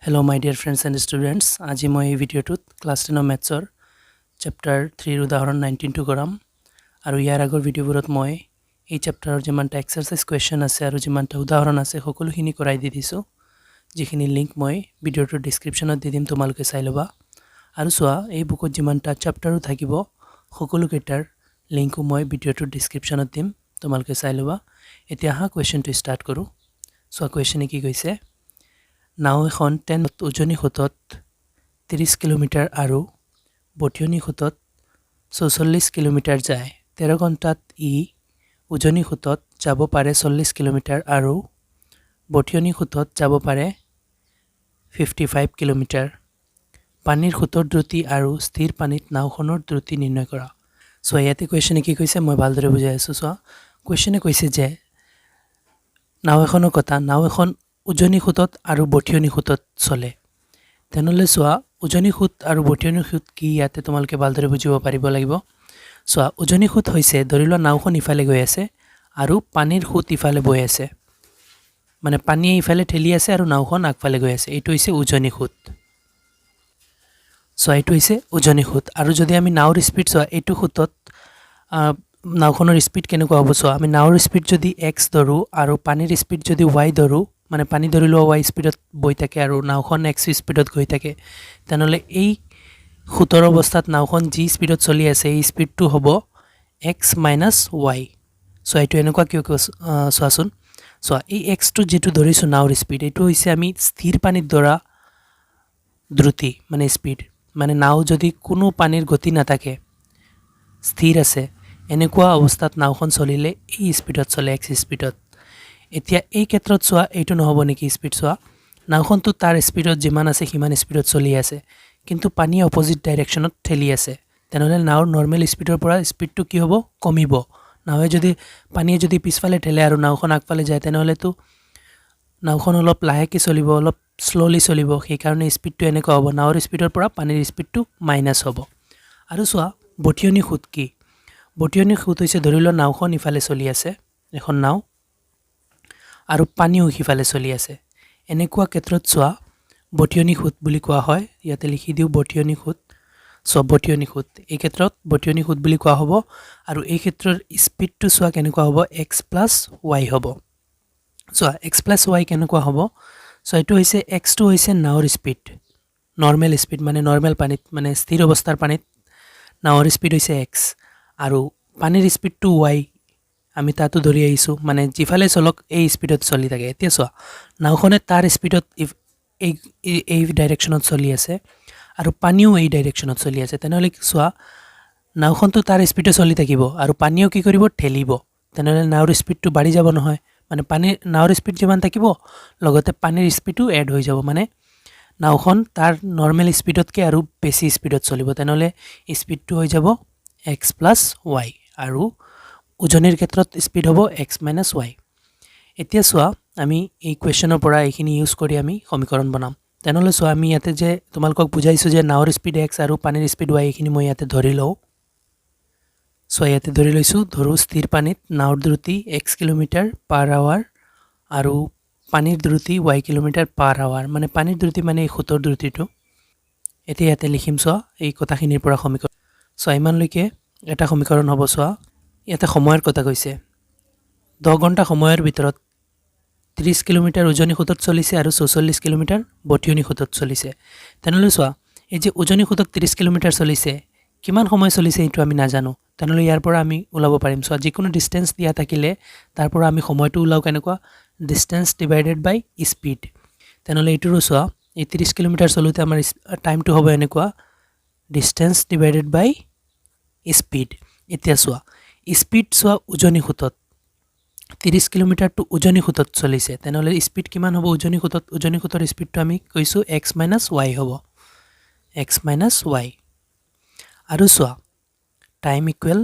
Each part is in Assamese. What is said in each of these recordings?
Hello my dear friends and students. আজি মই এই ভিডিওটোত ক্লাস 10 ম্যাথছৰ চ্যাপ্টাৰ 3 ৰ উদাহৰণ 19 টো কৰাম আৰু ইয়াৰ আগৰ ভিডিওবোৰত মই এই চ্যাপ্টাৰৰ যিমানটা এক্সাৰসাইজ কোৱেশ্চন আছে আৰু যিমানটা উদাহৰণ আছে সকলোখিনি কৰাই দি দিছো যিখিনি লিংক মই ভিডিওটোৰ ডেসক্ৰিপচনত দি দিম তোমালোকে চাই লবা আৰু চোৱা এই বুকত যিমানটা চ্যাপ্টাৰো থাকিব সকলো কেটাৰ লিংকও মই ভিডিওটোৰ ডেসক্ৰিপচনত দিম তোমালোকে চাই লবা এতিয়া হা কোৱেশ্চনটো ষ্টাৰ্ট কৰো চোৱা কোৱেশ্চনে কি কৈছে নাও এখন 10 উজনি খুঁটত 30 কিলোমিটাৰ আৰু বটিয়নি খুঁটত 44 কিলোমিটাৰ যায় 13 ঘণ্টাত ই উজনি খুঁটত যাব পাৰে 40 কিলোমিটাৰ আৰু বটিয়নি খুঁটত যাব পাৰে 55 কিলোমিটাৰ পানীৰ খুঁটৰ দ্ৰুতি আৰু স্থিৰ পানীত নাওখনৰ দ্ৰুতি নিৰ্ণয় কৰা সো ইয়াতে কোৱেশ্চনে কি কৈছে মই ভালদৰে বুজাই আছো সো কোৱেশ্চনে কৈছে যে নাও এখনৰ কথা নাও এখন উজনি খুঁটত আৰু বটিয়নি খুঁটত চলে তেনেলে সোৱা উজনি খুঁট আৰু বটিয়নি খুঁট কি ইয়াতে তোমালোকে ভালদৰে বুজিব পাৰিব লাগিব সোৱা উজনি খুঁট হৈছে ধৰিলোৱা নাওখন ইফালে গৈ আছে আৰু পানীৰ খুঁট ইফালে বৈ আছে মানে পানী ইফালে ঠেলি আছে আৰু নাওখন আগফালে গৈ আছে এইটো হৈছে উজনি খুঁট সো এইটো হৈছে উজনি খুঁট আৰু যদি আমি নাওৰ স্পীড সোৱা এইটো খুঁটত নাওখনৰ স্পীড কেনেকুৱা হ'ব সোৱা আমি নাওৰ স্পীড যদি x ধৰো আৰু পানীৰ স্পীড যদি y ধৰো মানে পানী ধৰিলো y স্পীডত বৈ থাকে আৰু নাওখন x স্পীডত গৈ থাকে তেনেলে এই খুঁটৰ অৱস্থাত নাওখন যি স্পীডত চলি আছে এই স্পীডটো হ'ব x - y সো এইটো এনেকুৱা কিয় সোৱাচোন সো এই x টো যেটো ধৰিছো নাওৰ স্পীড এইটো হৈছে আমি স্থিৰ পানীত ধৰা দ্ৰুতি মানে স্পীড মানে নাও যদি কোনো পানীৰ গতি নাথাকে স্থিৰ আছে এনেকুৱা অৱস্থাত নাওখন চলিলে এই স্পীডত চলে x স্পীডত এতিয়া এই ক্ষেত্ৰত সোৱা এইটো নহব নেকি স্পীড সোৱা নাওখনটো তাৰ স্পীডত যিমান আছে হিমান স্পীডত চলি আছে কিন্তু পানী অপোজিট ডাইৰেকশনত ঠেলি আছে তেনেহলে নাওৰ নৰ্মেল স্পীডৰ পৰা স্পীডটো কি হ'ব কমিব নাওয়ে যদি পানীয়ে যদি পিছফালে ঠেলে আৰু নাওখন আগফালে যায় তেনেহলে তো নাওখন অলপ লাহেকৈ চলিব অলপ স্লোলি চলিব সেই কাৰণে স্পীডটো এনেকুৱা হ'ব নাওৰ স্পীডৰ পৰা পানীৰ স্পীডটো মাইনাস হ'ব আৰু সোৱা বটিয়নি খুঁট কি বটিয়নি খুঁট হৈছে ধৰিলো নাওখন ইফালে চলি আছে এখন নাও আৰু পানীও হিফালে চলি আছে এনেকুৱা ক্ষেত্ৰত সোৱা বটিয়নি খুঁট বুলি কোৱা হয় ইয়াতে লিখি দিও বটিয়নি খুঁট সব বটিয়নি খুঁট এই ক্ষেত্ৰত বটিয়নি খুঁট বুলি কোৱা হ'ব আৰু এই ক্ষেত্ৰৰ স্পীডটো সোৱা কেনেকুৱা হ'ব x + y হ'ব সোৱা x + y কেনেকুৱা হ'ব সো এটো হৈছে x টো হৈছে নাওৰ স্পীড নৰ্মেল স্পীড মানে নৰ্মেল পানীত মানে স্থিৰ অৱস্থাৰ পানীত নাওৰ স্পীড হৈছে x আৰু পানীৰ স্পীডটো y আমি তাতো ধৰি আইছো মানে জিফালে চলক এই স্পীডত চলি থাকে এতিয়া সোৱা নাওখনে তাৰ স্পীডত এই ডাইৰেকশনত চলি আছে আৰু পানীও এই ডাইৰেকশনত চলি আছে তেনেহলে সোৱা নাওখনটো তাৰ স্পীডত চলি থাকিব আৰু পানীও কি কৰিব ঠেলিব তেনেহলে নাওৰ স্পীডটো বাঢ়ি যাব নহয় মানে পানী নাওৰ স্পীড যিমান থাকিব লগতে পানীৰ স্পীডটো এড হৈ যাব মানে নাওখন তাৰ নৰ্মেল স্পীডতকৈ আৰু বেছি স্পীডত চলিব তেনেহলে স্পীডটো হৈ যাব x + y আৰু উজনিৰ ক্ষেত্ৰত স্পীড হ'ব x - y এতিয়া সোৱা আমি এই কোৱেশ্চনৰ পৰা এইখিনি ইউজ কৰি আমি সমীকৰণ বনাম তেনেহলে সোৱা আমি ইয়াতে যে তোমালোকক বুজাইছো যে নাওৰ স্পীড x আৰু পানীৰ স্পীড y এইখিনি মই ইয়াতে ধৰি লও সোৱা ইয়াতে ধৰি লৈছো ধৰো স্থিৰ পানীত নাওৰ দ্ৰুতি x কিলোমিটাৰ/আৱাৰ আৰু পানীৰ দ্ৰুতি y কিলোমিটাৰ/আৱাৰ মানে পানীৰ দ্ৰুতি মানে এই খুঁটৰ দ্ৰুতিটো এতিয়া ইয়াতে লিখিম সোৱা এই কথাখিনিৰ পৰা সমীকৰণ সোৱা ইমানলৈকে এটা সমীকৰণ হ'ব সোৱা ইয়াতে সময়ৰ কথা কৈছে 10 ঘণ্টা সময়ৰ ভিতৰত 30 কিলোমিটাৰ উজনি খুঁটত চলিছে আৰু 44 কিলোমিটাৰ বটিয়নি খুঁটত চলিছে তেনেহলে সোৱা এই যে উজনি খুঁটত 30 কিলোমিটাৰ চলিছে কিমান সময় চলিছে এইটো আমি নাজানো তেনেহলে ইয়াৰ পৰা আমি উলাব পাৰিম সোৱা যিকোনো ডিসটেন্স দিয়া থাকিলে তাৰ পৰা আমি সময়টো উলাও কেনেকুৱা ডিসটেন্স ডিভাইডেড বাই স্পীড তেনেহলে এইটো সোৱা এই 30 কিলোমিটাৰ চলুতে আমাৰ টাইমটো হ'ব এনেকুৱা ডিসটেন্স ডিভাইডেড বাই স্পীড এতিয়া সোৱা স্পীড সোৱা উজনি খুঁটত 30 কিলোমিটাৰ টু উজনি খুঁটত চলিছে তেনেহলে স্পীড কিমান হ'ব উজনি খুঁটৰ স্পীডটো আমি কৈছো x - y হ'ব x - y আৰু সোৱা টাইম ইকুৱেল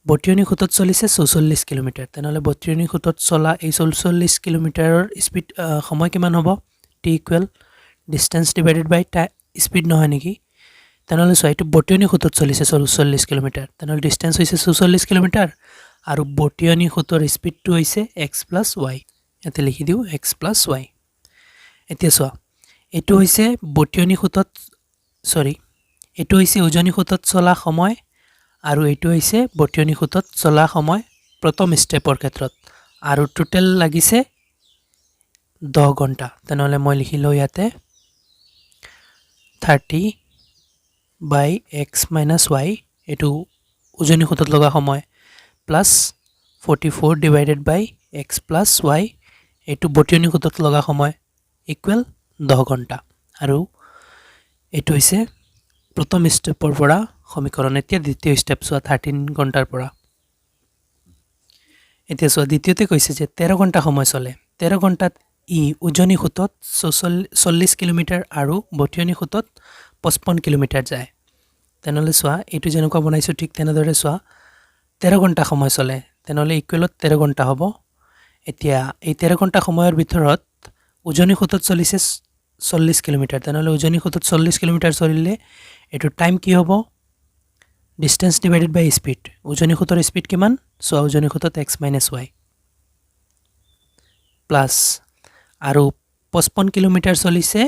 বটিয়নি খুঁটত চলিছে 44 কিলোমিটাৰ তেনেহলে বটিয়নি খুঁটত চলা এই 44 কিলোমিটাৰৰ স্পীড সময় কিমান হ'ব t ইকুৱেল ডিসটেন্স ডিভাইডেড বাই স্পীড নহয় নেকি তেনেহলে সোৱা এইটো বটিয়নি খুঁটত চলিছে 44 কিলোমিটাৰ তেনেহলে ডিসটেন্স হৈছে 44 কিলোমিটাৰ আৰু বটিয়নি খুঁটৰ স্পীডটো হৈছে x + y ইয়াতে লিখি দিও x + y এতিয়া সোৱা এইটো হৈছে বটিয়নি খুঁতত এইটো হৈছে উজনি খুঁতত চলা সময় আৰু এইটো হৈছে বটিয়নি খুঁতত চলা সময় প্ৰথম ষ্টেপৰ ক্ষেত্ৰত আৰু টোটেল লাগিছে 10 ঘণ্টা তেনেহ'লে মই লিখিলোঁ ইয়াতে 30/x - y এইটো উজনি খুঁতত লগা সময় প্লাছ 44/x + y এইটো বটিয়নি খুঁতত লগা সময় ইকুৱেল 10 ঘণ্টা আৰু এইটো হৈছে প্ৰথম ষ্টেপৰ পৰা সমীকৰণ এতিয়া দ্বিতীয় ষ্টেপ চোৱা 13 ঘণ্টাৰ পৰা এতিয়া চোৱা দ্বিতীয়তে কৈছে যে 13 ঘণ্টা সময় চলে 13 ঘণ্টাত ই উজনি খুঁতত 40 কিলোমিটাৰ আৰু বটিয়নি খুঁতত 55 কিলোমিটাৰ যায় তেনেহ'লে চোৱা এইটো যেনেকুৱা বনাইছোঁ ঠিক তেনেদৰে চোৱা 13 ঘণ্টা সময় চলে তেনেহ'লে ইকুৱেলত 13 ঘণ্টা হ'ব এতিয়া এই 13 ঘণ্টা সময়ৰ ভিতৰত উজনি খুঁতত চলিছে 40 কিলোমিটাৰ তেনেহ'লে উজনি খুঁতত 40 কিলোমিটাৰ চলিলে এইটো টাইম কি হ'ব ডিষ্টেন্স ডিভাইডেড বাই স্পীড উজনি খুঁতৰ স্পীড কিমান চোৱা উজনি খুঁতত x - y প্লাছ আৰু 55 কিলোমিটাৰ চলিছে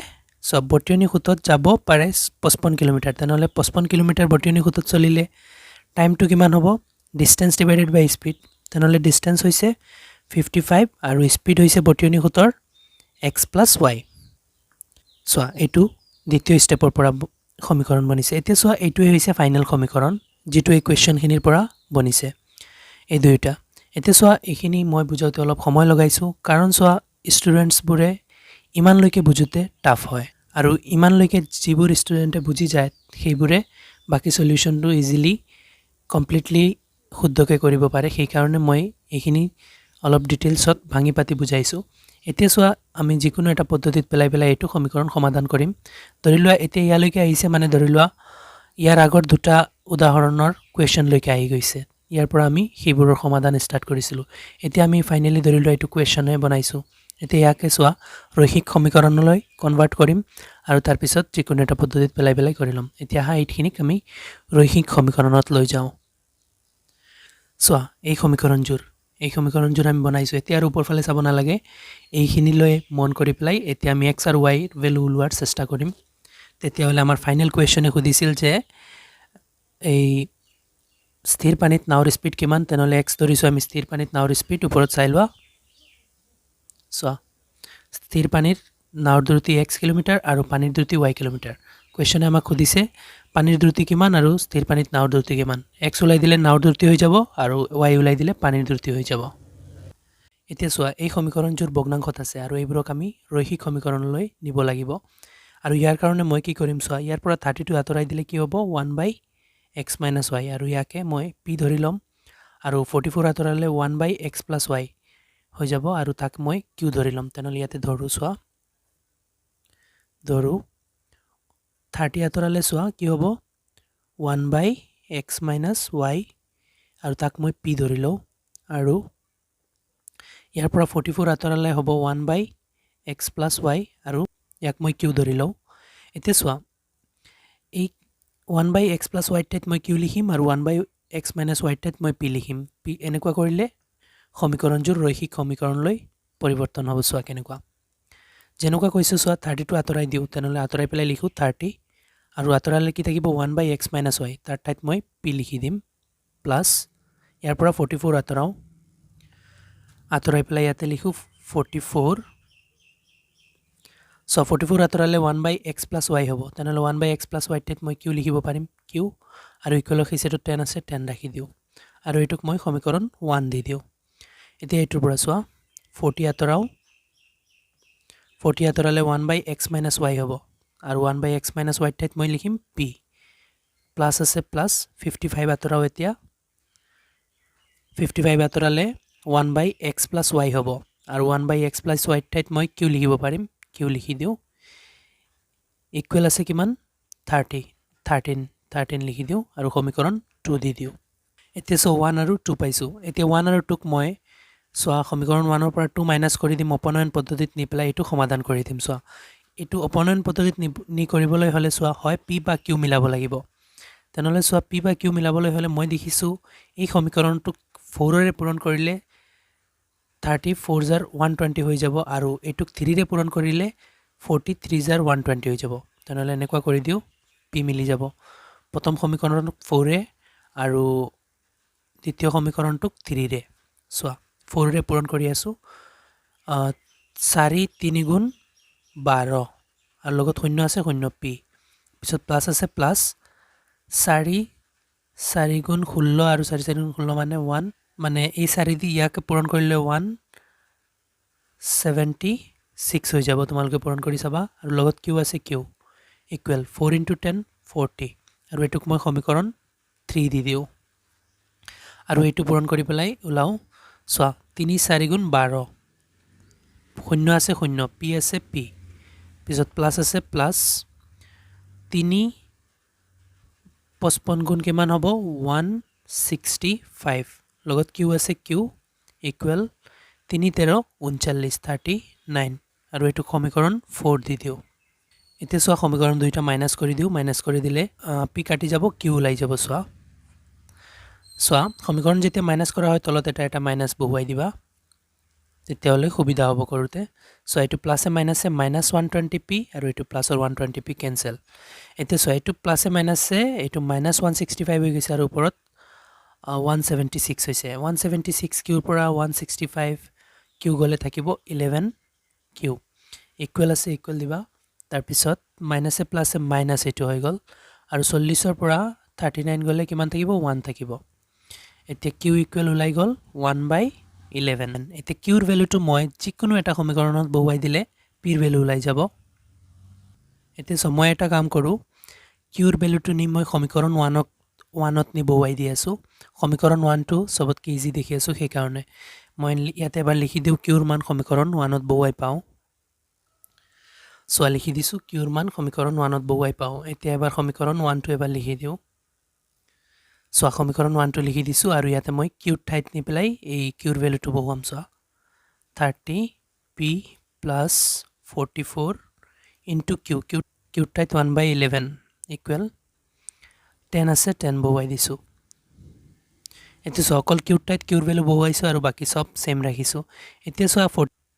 চব বটিয়নি খুঁতত যাব পাৰে 55 কিলোমিটাৰ তেনেহ'লে 55 কিলোমিটাৰ বটিয়নি খুঁতত চলিলে টাইমটো কিমান হ'ব ডিষ্টেন্স ডিভাইডেড বাই স্পীড তেনেহ'লে ডিষ্টেন্স হৈছে 55 আৰু স্পীড হৈছে বটিয়নি খুঁতৰ x + y চোৱা এইটো দ্বিতীয় ষ্টেপৰ পৰা সমীকৰণ বনিছে এতিয়া চোৱা এইটোৱে হৈছে ফাইনেল সমীকৰণ যিটো এই কুৱেশ্যনখিনিৰ পৰা বনিছে এই দুয়োটা এতিয়া চোৱা এইখিনি মই বুজাওঁতে অলপ সময় লগাইছোঁ কাৰণ চোৱা ষ্টুডেণ্টছবোৰে ইমানলৈকে বুজোতে টাফ হয় আৰু ইমানলৈকে যিবোৰ ষ্টুডেণ্টে বুজি যায় সেইবোৰে বাকী সলিউশ্যনটো ইজিলি কমপ্লিটলি শুদ্ধকৈ কৰিব পাৰে সেইকাৰণে মই এইখিনি অলপ ডিটেইলছত ভাঙি পাতি বুজাইছোঁ এতিয়া চোৱা আমি যিকোনো এটা পদ্ধতিত পেলাই এইটো সমীকৰণ সমাধান কৰিম ধৰি লোৱা এতিয়া ইয়ালৈকে আহিছে মানে ধৰি লোৱা ইয়াৰ আগৰ দুটা উদাহৰণৰ কুৱেশ্যনলৈকে আহি গৈছে ইয়াৰ পৰা আমি সেইবোৰৰ সমাধান ষ্টাৰ্ট কৰিছিলোঁ এতিয়া আমি ফাইনেলি ধৰি লোৱা এইটো কুৱেশ্যনে বনাইছোঁ এতিয়া ইয়াকে চোৱা ৰৈখিক সমীকৰণলৈ কনভাৰ্ট কৰিম আৰু তাৰপিছত যিকোনো এটা পদ্ধতিত পেলাই কৰি ল'ম এতিয়া এইখিনিক আমি ৰৈখিক সমীকৰণত লৈ যাওঁ চোৱা এই সমীকৰণযোৰ আমি বনাইছোঁ এতিয়া আৰু ওপৰফালে চাব নালাগে এইখিনিলৈ মন কৰি পেলাই এতিয়া আমি x আৰু y ভেলু ওলোৱাৰ চেষ্টা কৰিম তেতিয়াহ'লে আমাৰ ফাইনেল কুৱেশ্যনে সুধিছিল যে এই স্থিৰ পানীত নাওৰ স্পীড কিমান তেনেহ'লে x ধৰিছোঁ আমি স্থিৰ পানীত নাওৰ স্পীড ওপৰত চাই লোৱা চোৱা স্থিৰ পানীৰ নাওৰ দ্ৰুতি x কিলোমিটাৰ আৰু পানীৰ দ্ৰুতি y কিলোমিটাৰ কুৱেশ্যনে আমাক সুধিছে পানীৰ দ্ৰুতি কিমান আৰু স্থিৰ পানীত নাওৰ দ্ৰুতি কিমান x ওলাই দিলে নাওৰ দ্ৰুতি হৈ যাব আৰু y ওলাই দিলে পানীৰ দ্ৰুতি হৈ যাব এতিয়া চোৱা এই সমীকৰণযোৰ ভগ্নাংশত আছে আৰু এইবোৰক আমি ৰৈখিক সমীকৰণলৈ নিব লাগিব আৰু ইয়াৰ কাৰণে মই কি কৰিম চোৱা ইয়াৰ পৰা 32 আঁতৰাই দিলে কি হ'ব 1/x - y আৰু ইয়াকে মই p ধৰি ল'ম আৰু 44 আঁতৰালে 1/x + y হৈ যাব আৰু তাক মই q ধৰি ল'ম তেনেহ'লে ইয়াতে ধৰোঁ চোৱা 30 আঁতৰালে চোৱা কি হ'ব 1/x - y আৰু তাক মই p ধৰি লওঁ আৰু ইয়াৰ পৰা 44 আঁতৰালে হ'ব 1/x + y আৰু ইয়াক মই q ধৰি লওঁ এতিয়া চোৱা এই 1/x + y ঠাইত মই q লিখিম আৰু 1/x - y ঠাইত মই p লিখিম p এনেকুৱা কৰিলে সমীকৰণযোৰ ৰৈখিক সমীকৰণলৈ পৰিৱৰ্তন হ'ব চোৱা কেনেকুৱা যেনেকুৱা কৈছোঁ চোৱা 32 আঁতৰাই দিওঁ তেনেহ'লে আঁতৰাই পেলাই লিখোঁ 30 আৰু আঁতৰালে কি থাকিব 1/x - y তাৰ ঠাইত মই p লিখি দিম প্লাছ ইয়াৰ পৰা 44 আঁতৰাওঁ আঁতৰাই পেলাই ইয়াতে লিখোঁ 44 চ' 44 আঁতৰালে 1/x + y হ'ব তেনেহ'লে 1/x + y ঠাইত মই q লিখিব পাৰিম q আৰু ইকুৱেলৰ হিচাপত 10 আছে 10 ৰাখি দিওঁ আৰু এইটোক মই সমীকৰণ 1 দি দিওঁ এতিয়া এইটোৰ পৰা চোৱা 40 আঁতৰাওঁ 40 আঁতৰালে 1/x - y হ'ব আৰু 1/x - y ঠাইত মই লিখিম p প্লাছ আছে প্লাছ 55 আঁতৰাওঁ এতিয়া 55 আঁতৰালে 1/x + y হ'ব আৰু 1/x + y ঠাইত মই q লিখিব পাৰিম q লিখি দিওঁ ইকুৱেল আছে কিমান 13 লিখি দিওঁ আৰু সমীকৰণ 2 দি দিওঁ এতিয়া চোৱা 1 আৰু 2 পাইছোঁ এতিয়া 1 আৰু 2ক মই চোৱা সমীকৰণ 1ৰ পৰা 2 মাইনাছ কৰি দিম অপনয়ন পদ্ধতিত নি পেলাই এইটো সমাধান কৰি দিম চোৱা এইটো অপনয়ন পদ্ধতিত নি কৰিবলৈ হ'লে চোৱা হয় p বা q মিলাব লাগিব তেনেহ'লে চোৱা p বা q মিলাবলৈ হ'লে মই দেখিছোঁ এই সমীকৰণটোক 4ৰে পূৰণ কৰিলে 30 4 * 120 হৈ যাব আৰু এইটোক 3ৰে পূৰণ কৰিলে 43 জাৰ 120 হৈ যাব তেনেহ'লে এনেকুৱা কৰি দিওঁ পি মিলি যাব প্ৰথম সমীকৰণটোক 4 আৰু দ্বিতীয় সমীকৰণটোক 3 ৰে চোৱা 4 ৰে পূৰণ কৰি আছো 4 3 গুণ 12 আৰু লগত শূন্য আছে শূন্য পি পিছত প্লাস আছে প্লাস 4 4 গুণ 16 আৰু 4 4 গুণ 16 মানে 1 মানে এই 4 দি ইয়াকে পূৰণ কৰিলে 176 হৈ যাব তোমালোকে পূৰণ কৰি চাবা আৰু লগত কিউ আছে কিউ ইকুৱেল 4 * 10 40 আৰু এটুক মই সমীকৰণ 3 দি দিও আৰু এইটো পূৰণ কৰি পেলাই উলাও চোৱা 3 4 গুণ 12 শূন্য আছে শূন্য পি আছে পি পিছত প্লাস আছে প্লাস 3 55 গুণ কিমান হ'ব 165 লগত কিউ আছে কিউ ইকুৱেল 3 13 39 39 আৰু এইটো সমীকৰণ 4 দি দিও এতিয়া চোৱা সমীকৰণ দুইটা মাইনাস কৰি দিও মাইনাস কৰি দিলে পি কাটি যাব কিউ ওলাই যাব চোৱা সমীকৰণ যেতিয়া মাইনাস কৰা হয় তলত এটা মাইনাস বহুৱাই দিবা তেতিয়াহলে সুবিধা হ'ব কৰোতে সো এইটো প্লাসে মাইনাসে -120p আৰু এইটো প্লাসৰ 120p কেনসেল এতিয়া সো এইটো প্লাসে মাইনাসে এইটো -165 হৈ গৈছে আৰু ওপৰত 176 হৈছে 176 কিউৰ পৰা 165 কিউ গলে থাকিব 11 কিউ ইকুৱেল আছে ইকুৱেল দিবা তাৰ পিছত মাইনাসে প্লাসে মাইনাস এইটো হৈ গল আৰু 40 ৰ পৰা 39 গলে কিমান থাকিব 1 থাকিব এতিয়া কিউ ইকুৱেল ওলাই গল 1/11 এতিয়া কিউৰ ভ্যালুটো মই যিকোনো এটা সমীকৰণত বহুৱাই দিলে পিৰ ভ্যালু ওলাই যাব এতিয়া সময় এটা কাম কৰো কিউৰ ভ্যালুটো নি মই সমীকৰণ 1ত নি বহুৱাই দি আছো সমীকৰণ 1 টো সবতকৈ ইজি দেখি আছো সেই কাৰণে মই ইয়াতে এবাৰ লিখি দিও কিউৰ মান সমীকৰণ 1ত বহুৱাই পাও সো লিখি দিছো কিউৰ মান সমীকৰণ 1ত বহুৱাই পাও এতিয়া এবাৰ সমীকৰণ 1 টো এবাৰ লিখি দিও সো সমীকৰণ 1 টো লিখি দিছো আৰু ইয়াতে মই কিউৰ ঠাইত নি পেলাই এই কিউৰ ভ্যালুটো বহুৱাম সো 30p + 44 into কিউৰ ঠাইত 1/11 ইকুৱেল 10 আছে 10 বহুৱাই দিছো এতিয়া সো অকল কিউৰ ঠাইত কিউৰ ভ্যালু বহুৱাইছো আৰু বাকি সব সেম ৰাখিছো এতিয়া সো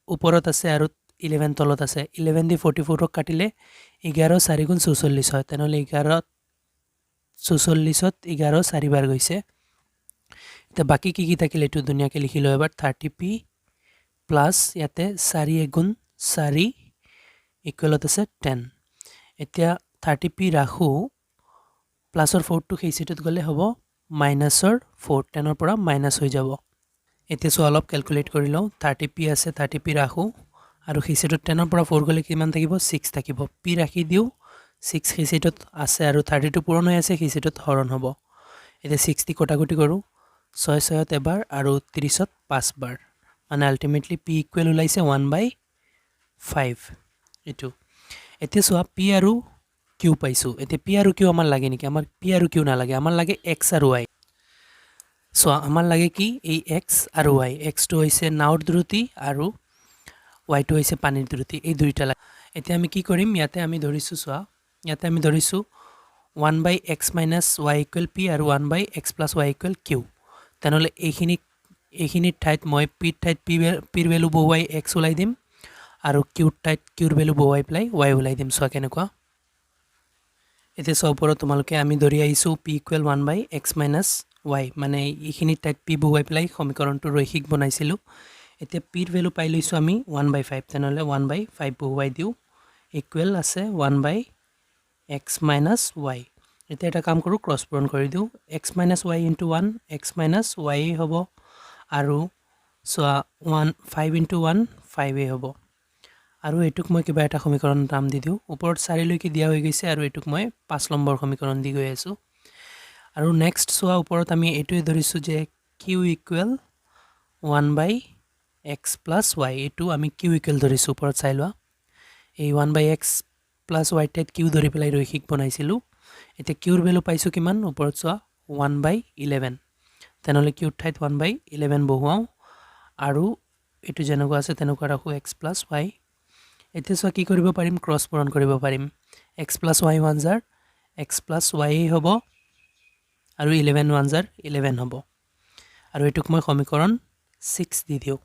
ওপৰত আছে আৰু 11 তলত আছে 11 দি 44 ক কাটিলে 11 4 গুণ 44 হয় তেনেহলে 11 44ত 11 4 বাৰ গৈছে এতিয়া বাকি কি থাকিলে এটো দুনিয়াকে লিখিলো এবাৰ 30p প্লাস ইয়াতে 4 গুণ 4 ইকুৱেলত আছে 10 এতিয়া 30p ৰাখো প্লাসৰ 4 টো হেইচিটত গলে হ'ব মাইনাসৰ 4 10ৰ পৰা মাইনাস হৈ যাব এতিয়া সো অলপ ক্যালকুলেট কৰি লও 30p আছে 30p ৰাখো আৰু হেইচিটত 10ৰ পৰা 4 গলে কিমান থাকিব 6 থাকিব p ৰাখি দিও 6 হেইচিটত আছে আৰু 32 পূৰণ হৈ আছে হেইচিটত হৰণ হ'ব এতিয়া 6 দি কটাকটি কৰো 6 6ত এবাৰ আৰু 30ত 5 বাৰ মানে আলটিমেটলি p ইকুৱেল ওলাইছে 1/5 এটো এতিয়া সো p আৰু q পাইছো এতিয়া p আৰু q আমাৰ লাগে নেকি আমাৰ p আৰু q নালাগে আমাৰ লাগে x আৰু y সো আমাৰ লাগে কি এই x আৰু y x টো হৈছে নাওৰ দ্ৰুতি আৰু y টো হৈছে পানীৰ দ্ৰুতি এই দুইটা লাগে এতিয়া আমি কি কৰিম ইয়াতে আমি ধৰিছো সোৱা ইয়াতে আমি ধৰিছো 1/x - y = p আৰু 1/x + y = q তেনেহলে এইখিনি ঠাইত মই p ঠাইত p ৰ ভ্যালু বহুৱাই x ওলাই দিম আৰু q ঠাইত q ৰ ভ্যালু বহুৱাই প্লাই y ওলাই দিম সোৱা কেনেকুৱা এতিয়া সব ওপৰত তোমালোকে আমি ধৰি আইছো p = 1/x - y মানে এইখিনি ঠাইত p বহুৱাই প্লাই সমীকৰণটো ৰৈখিক বনাইছিলো এতিয়া p ৰ ভ্যালু পাই লৈছো আমি 1/5 তেনেহলে 1/5 বহুৱাই দিও ইকুৱেল আছে 1/x - y এতিয়া এটা কাম কৰো ক্ৰস পূৰণ কৰি দিও x - y * 1 x - y হ'ব আৰু সোৱা 5 * 1 5 হ'ব আৰু এটুক মই কিবা এটা সমীকৰণ নাম দি দিও ওপৰত 4 লৈকে দিয়া হৈ গৈছে আৰু এটুক মই 5 নম্বৰ সমীকৰণ দি গৈ আছো আৰু নেক্সট সোৱা ওপৰত আমি এটুই ধৰিছো যে q = 1/x + y এটু আমি q = ধৰিছো ওপৰত চাই লোৱা এই 1/x + y ঠাইত q ধৰি পেলাই ৰৈখিক বনাইছিলো এতিয়া q ৰ ভ্যালু পাইছো কিমান ওপৰত সোৱা 1/11 তেনেহলে q ঠাইত 1/11 বহুৱাও আৰু এটু যেনেকুৱা আছে তেনেকুৱা ৰাখো x + y এতিয়া সোৱা কি কৰিব পাৰিম ক্ৰস পূৰণ কৰিব পাৰিম x + y 1 জাৰ x + y হ'ব আৰু 11 1 জাৰ 11 হ'ব আৰু এটুক মই সমীকৰণ 6 দি দিও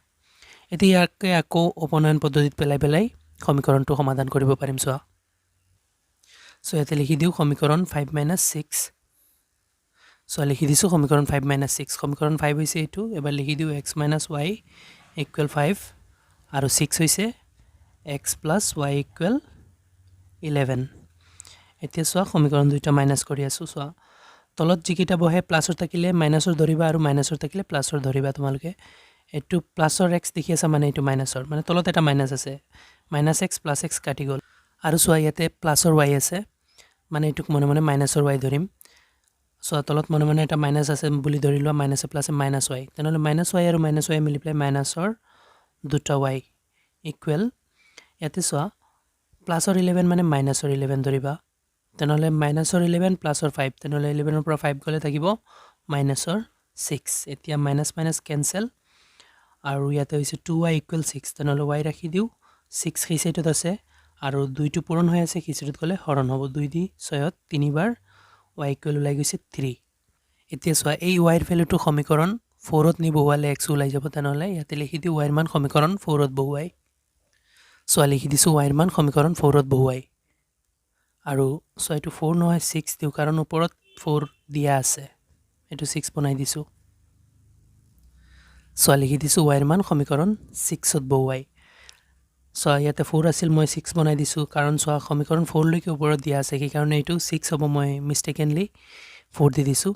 এতিয়া ইয়াকে আকৌ উপনয়ন পদ্ধতিত পেলাই সমীকৰণটো সমাধান কৰিব পাৰিম চোৱা সো ইয়াতে লিখি দিও সমীকৰণ 5 - 6 সো লিখি দিছো সমীকৰণ 5 - 6 সমীকৰণ 5 হৈছে এটো এবাৰ লিখি দিও x - y = 5 আৰু 6 হৈছে x + y = 11 এতিয়া চোৱা সমীকৰণ দুইটা মাইনাস কৰি আছো চোৱা তলত যিকিটা বহে প্লাসৰ থাকিলে মাইনাসৰ ধৰিবা আৰু মাইনাসৰ থাকিলে প্লাসৰ ধৰিবা তোমালোকে এটো প্লাসৰ x দেখি আছে মানে এটো মাইনাসৰ মানে তলত এটা মাইনাস আছে -x + x কাটি গল আৰু চোৱা ইয়াতে প্লাসৰ y আছে মানে এটুক মনে মনে মাইনাসৰ y ধৰিম সো তলত মনে মনে এটা মাইনাস আছে বুলি ধৰি লোৱা মাইনাসে প্লাসে -y তেনলে -y আৰু -y মিলি প্লাই মাইনাসৰ দুটা y ইকুৱেল ইয়াতে চোৱা প্লাসৰ 11 মানে মাইনাসৰ 11 ধৰিবা তেনলে মাইনাসৰ 11 প্লাসৰ 5 তেনলে 11 ৰ পৰা 5 গলে থাকিব মাইনাসৰ 6 এতিয়া মাইনাস মাইনাস ক্যান্সেল আৰু ইয়াতে হৈছে 2y = 6 তেনলে y ৰাখি দিও 6 খিসেটোত আছে আৰু 2 টো পূৰণ হৈ আছে খিসেটোত গলে হৰণ হ'ব 2 দি 6 ত 3 বাৰ y = ওলাই গৈছে 3 এতিয়া চোৱা এই y ৰ ভ্যালুটো সমীকৰণ 4 ত নি বহুৱালে x ওলাই যাব তেনলে ইয়াতে লিখি দিও y ৰ মান সমীকৰণ 4 ত বহুৱাই চোৱা লিখি দিছো y ৰ মান সমীকৰণ 4 ত বহুৱাই আৰু সো এটো 4 নহয় 6 দিও কাৰণ ওপৰত 4 দিয়া আছে এটো 6 বনাই দিছো সো লিখি দিছো y ৰ মান সমীকৰণ 6 ত বহুৱাই সো ইয়াতে 4 আছিল মই 6 বনাই দিছো কাৰণ সো সমীকৰণ 4 লৈকে ওপৰত দিয়া আছে কি কাৰণ এটো 6 হ'ব মই মিস্টেকেনলি 4 দি দিছো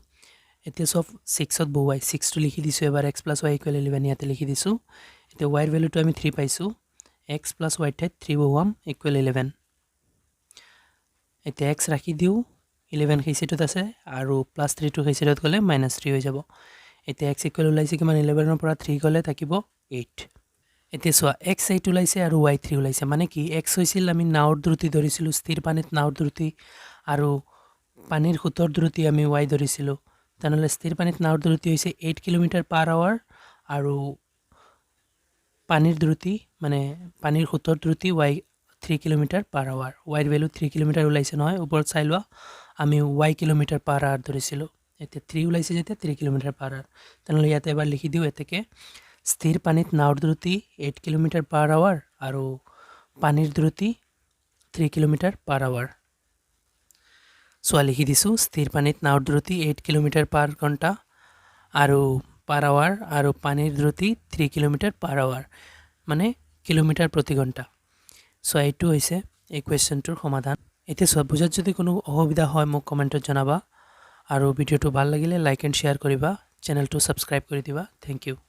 এতিয়া সব 6 ত বহুৱাই 6 টো লিখি দিছো এবাৰ x + y = 11 ইয়াতে লিখি দিছো এতিয়া y ৰ ভ্যালুটো আমি 3 পাইছো x + y ঠাইত 3 বহুৱাম = 11 এতিয়া x ৰাখি দিও 11 খিসেটোত আছে আৰু +3 টো খিসেটোত গলে -3 হৈ যাব এতিয়া x = ওলাইছে কিমান 11 ৰ পৰা 3 গলে থাকিব 8 এতিয়া চোৱা x 8 ওলাইছে আৰু y 3 ওলাইছে মানে কি x হৈছিল আমি নাওৰ দ্ৰুতি ধৰিছিলো স্থিৰ পানীত নাওৰ দ্ৰুতি আৰু পানীৰ খুতৰ দ্ৰুতি আমি y ধৰিছিলো তেনলে স্থিৰ পানীত নাওৰ দ্ৰুতি হৈছে 8 কিলোমিটাৰ/আৱাৰ আৰু পানীৰ দ্ৰুতি মানে পানীৰ খুতৰ দ্ৰুতি y 3 কিলোমিটাৰ/আৱাৰ y ৰ ভ্যালু 3 কিলোমিটাৰ ওলাইছে নহয় ওপৰত চাই লোৱা আমি y কিলোমিটাৰ/আৱাৰ ধৰিছিলো এতিয়া 3 ওলাইছে যেতিয়া 3 কিলোমিটাৰ/আৱাৰ তেনলে ইয়াতে এবাৰ লিখি দিও এতেকে স্থিৰ পানীত নাওৰ দ্ৰুতি 8 কিলোমিটাৰ/আৱাৰ আৰু পানীৰ দ্ৰুতি 3 কিলোমিটাৰ/আৱাৰ সো লিখি দিছো স্থিৰ পানীত নাওৰ দ্ৰুতি 8 কিলোমিটাৰ/ঘণ্টা আৰু পাৰ-আৱাৰ আৰু পানীৰ দ্ৰুতি 3 কিলোমিটাৰ/আৱাৰ মানে কিলোমিটাৰ প্ৰতি ঘণ্টা সো এইটো হৈছে এই কোৱেশ্চনটোৰ সমাধান এতিয়া সব বুজাত যদি কোনো অসুবিধা হয় মোক কমেন্টত জনাবা আৰু ভিডিওটো ভাল লাগিলে লাইক এণ্ড শেয়াৰ কৰিবা চেনেলটো সাবস্ক্ৰাইব কৰি দিবা থ্যাংক ইউ